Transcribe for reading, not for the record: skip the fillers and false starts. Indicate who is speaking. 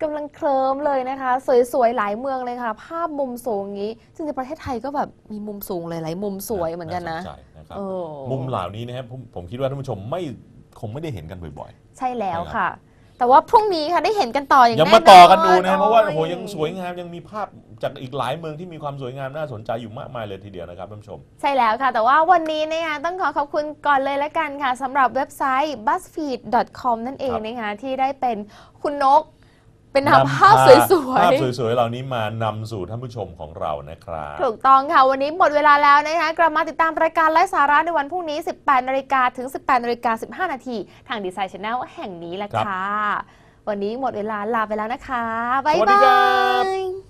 Speaker 1: กำลังเคลิ้มเลยนะคะสวยๆหลายเมืองเลยค่ะภาพมุมสูงอย่างนี้ซึ่งในประเทศไทยก็แบบมีมุมสูงหลายๆมุมสวยเหมือนกันนะ
Speaker 2: าสใจนะครับ
Speaker 1: โอ้
Speaker 2: มุมเหล่านี้นะครับผมคิดว่าท่านผู้ชมคงไม่ได้เห็นกันบ่อย
Speaker 1: ใช่แล้ว
Speaker 2: นะครับ
Speaker 1: ค่ะ แต่ว่าพรุ่งนี้ค่ะได้เห็นกันต่ออย่าง
Speaker 2: ยัง
Speaker 1: แน่นอน
Speaker 2: มาต่อกันดูนะเพราะว่าโอ้โห
Speaker 1: โอ้ย
Speaker 2: ยังสวยงามยังมีภาพจากอีกหลายเมืองที่มีความสวยงามน่าสนใจอยู่มากมายเลยทีเดียวนะครับท่านผู้ชม
Speaker 1: ใช่แล้วค่ะแต่ว่าวันนี้นะคะต้องขอบคุณก่อนเลยละกันค่ะสำหรับเว็บไซต์ buzzfeed.com นั่นเองนะคะที่ได้เป็นคุณนกเป็นนำภาพสวย
Speaker 2: ภาพสวยๆเหล่านี้มานำสู่ท่านผู้ชมของเรานะครับ
Speaker 1: ๆถูกต้องค่ะวันนี้หมดเวลาแล้วนะคะกลับมาติดตามรายการไร้สาระในวันพรุ่งนี้ 18 นาฬิกาถึง 18 นาฬิกา 15 นาทีทาง Design Channel แห่งนี้แหละค่ะวันนี้หมดเวลาลาไปแล้วนะคะบ๊ายบาย